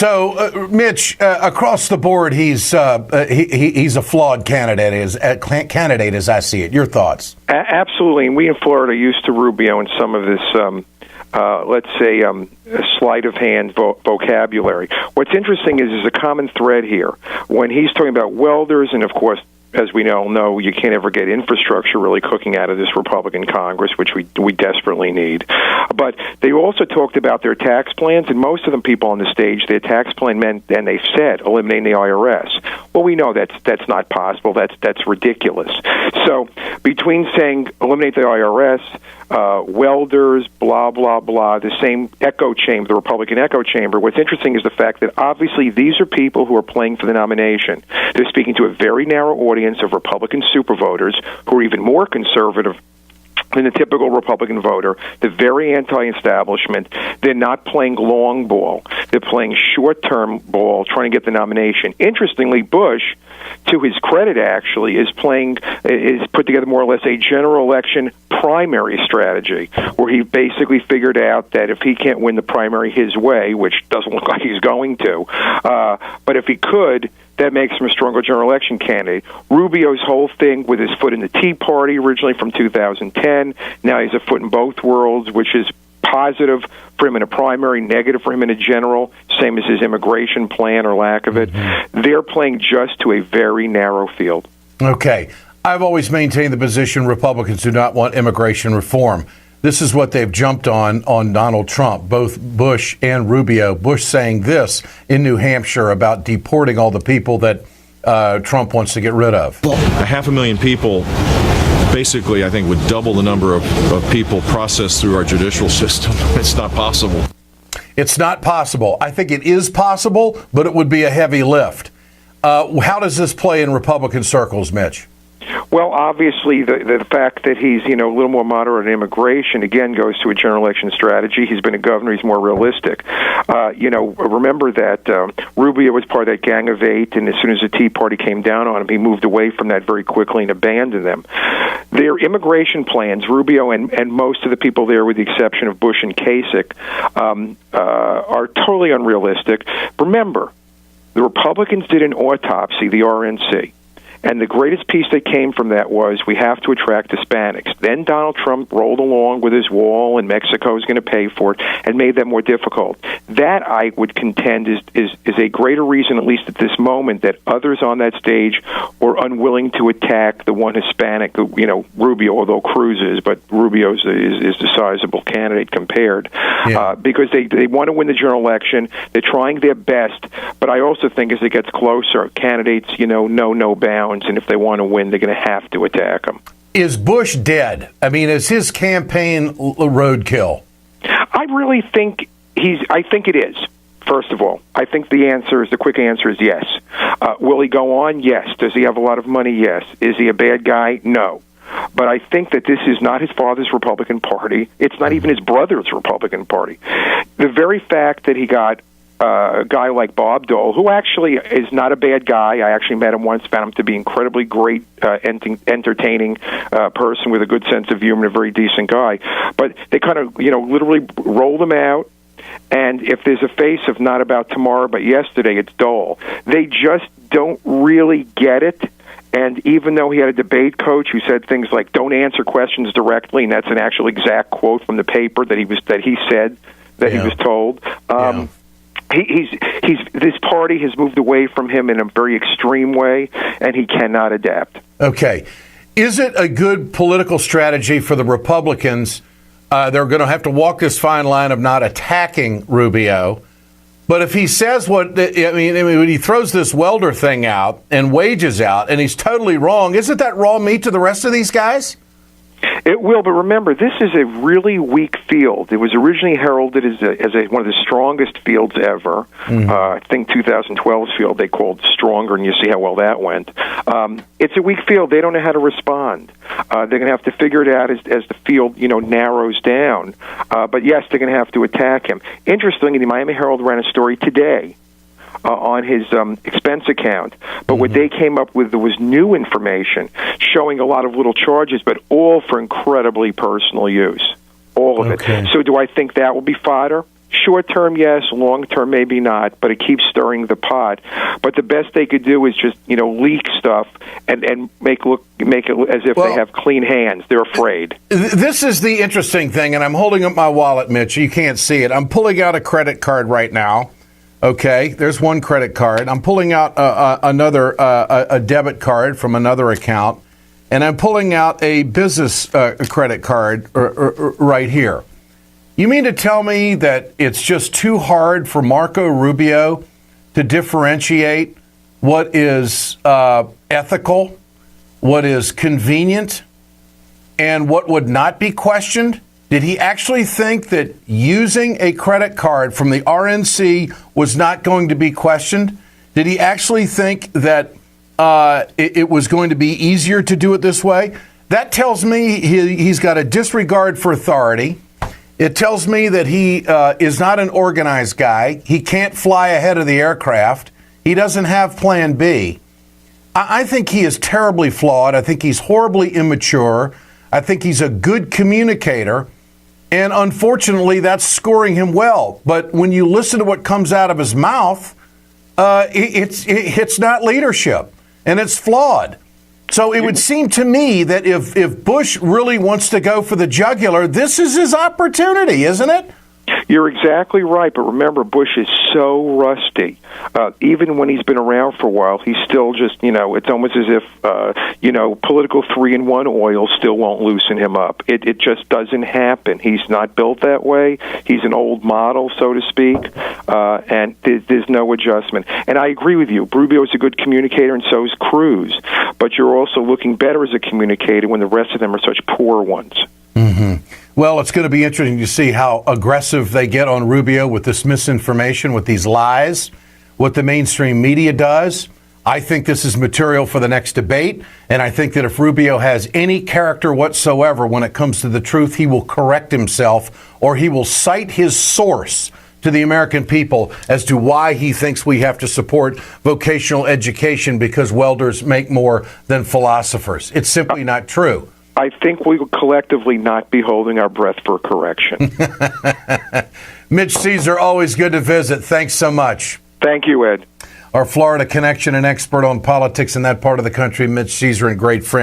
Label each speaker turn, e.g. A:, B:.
A: So, Mitch, across the board, he's a flawed candidate, as I see it. Your thoughts?
B: Absolutely. And we in Florida are used to Rubio and some of this, let's say, sleight of hand vocabulary. What's interesting is there's a common thread here. When he's talking about welders, and of course, as we all know, you can't ever get infrastructure really cooking out of this Republican Congress, which we desperately need. But they also talked about their tax plans, and most of the people on the stage, their tax plan meant, and they said, eliminating the IRS. Well, we know that's not possible. That's ridiculous. So between saying eliminate the IRS, welders, blah, blah, blah, the same echo chamber, the Republican echo chamber, what's interesting is the fact that obviously these are people who are playing for the nomination. They're speaking to a very narrow audience of Republican supervoters who are even more conservative than the typical Republican voter. They're very anti-establishment. They're not playing long ball. They're playing short-term ball, trying to get the nomination. Interestingly, Bush, to his credit, actually, is put together more or less a general election primary strategy, where he basically figured out that if he can't win the primary his way, which doesn't look like he's going to, but if he could, that makes him a stronger general election candidate. Rubio's whole thing with his foot in the Tea Party originally from 2010, now he's a foot in both worlds, which is positive for him in a primary, negative for him in a general, same as his immigration plan or lack of it. Mm-hmm. They're playing just to a very narrow field.
A: Okay. I've always maintained the position Republicans do not want immigration reform. This is what they've jumped on Donald Trump, both Bush and Rubio. Bush saying this in New Hampshire about deporting all the people that Trump wants to get rid of.
C: 500,000 people basically, I think, would double the number of people processed through our judicial system. It's not possible.
A: It's not possible. I think it is possible, but it would be a heavy lift. How does this play in Republican circles, Mitch?
B: Well, obviously, the fact that he's, a little more moderate on immigration, again, goes to a general election strategy. He's been a governor. He's more realistic. Remember that Rubio was part of that Gang of Eight, and as soon as the Tea Party came down on him, he moved away from that very quickly and abandoned them. Their immigration plans, Rubio and most of the people there, with the exception of Bush and Kasich, are totally unrealistic. Remember, the Republicans did an autopsy, the RNC. And the greatest piece that came from that was we have to attract Hispanics. Then Donald Trump rolled along with his wall, and Mexico is going to pay for it, and made that more difficult. That, I would contend, is a greater reason, at least at this moment, that others on that stage were unwilling to attack the one Hispanic, Rubio, although Cruz is, but Rubio is the sizable candidate compared, because they want to win the general election. They're trying their best, but I also think as it gets closer, candidates, know no bounds. And if they want to win, they're going to have to attack him.
A: Is Bush dead? I mean, is his campaign roadkill?
B: I really think I think it is. First of all, I think the quick answer is yes. Will he go on? Yes. Does he have a lot of money? Yes. Is he a bad guy? No. But I think that this is not his father's Republican Party. It's not even his brother's Republican Party. The very fact that he got a guy like Bob Dole, who actually is not a bad guy. I actually met him once, found him to be incredibly great, entertaining person with a good sense of humor and a very decent guy. But they kind of, literally rolled him out. And if there's a face of not about tomorrow but yesterday, it's Dole. They just don't really get it. And even though he had a debate coach who said things like, don't answer questions directly, and that's an actual exact quote from the paper that he was told. This party has moved away from him in a very extreme way, and he cannot adapt.
A: Okay. Is it a good political strategy for the Republicans? They're going to have to walk this fine line of not attacking Rubio. But if he says when he throws this welder thing out and wages out, and he's totally wrong, isn't that raw meat to the rest of these guys?
B: It will, but remember, this is a really weak field. It was originally heralded as one of the strongest fields ever. Mm-hmm. I think 2012's field they called stronger, and you see how well that went. It's a weak field. They don't know how to respond. They're going to have to figure it out as the field, narrows down. But yes, they're going to have to attack him. Interestingly, the Miami Herald ran a story today on his expense account. But what they came up with, there was new information showing a lot of little charges, but all for incredibly personal use. All of it. So do I think that will be fodder? Short term, yes. Long term, maybe not. But it keeps stirring the pot. But the best they could do is just leak stuff and make it as if they have clean hands. They're afraid.
A: This is the interesting thing, and I'm holding up my wallet, Mitch. You can't see it. I'm pulling out a credit card right now. Okay, there's one credit card. I'm pulling out another a debit card from another account, and I'm pulling out a business credit card right here. You mean to tell me that it's just too hard for Marco Rubio to differentiate what is ethical, what is convenient, and what would not be questioned? Did he actually think that using a credit card from the RNC was not going to be questioned? Did he actually think that it was going to be easier to do it this way? That tells me he's got a disregard for authority. It tells me that he is not an organized guy. He can't fly ahead of the aircraft. He doesn't have plan B. I think he is terribly flawed. I think he's horribly immature. I think he's a good communicator. And unfortunately, that's scoring him well. But when you listen to what comes out of his mouth, it's not leadership, and it's flawed. So it would seem to me that if Bush really wants to go for the jugular, this is his opportunity, isn't it?
B: You're exactly right, but remember, Bush is so rusty. Even when he's been around for a while, he's still just, it's almost as if, political 3-in-1 oil still won't loosen him up. It just doesn't happen. He's not built that way. He's an old model, so to speak, and there's no adjustment. And I agree with you. Rubio is a good communicator, and so is Cruz. But you're also looking better as a communicator when the rest of them are such poor ones.
A: Mm-hmm. Well, it's going to be interesting to see how aggressive they get on Rubio with this misinformation, with these lies, what the mainstream media does. I think this is material for the next debate, and I think that if Rubio has any character whatsoever when it comes to the truth, he will correct himself, or he will cite his source to the American people as to why he thinks we have to support vocational education because welders make more than philosophers. It's simply not true.
B: I think we will collectively not be holding our breath for correction.
A: Mitch Ceasar, always good to visit. Thanks so much.
B: Thank you, Ed.
A: Our Florida connection and expert on politics in that part of the country, Mitch Ceasar, and great friend.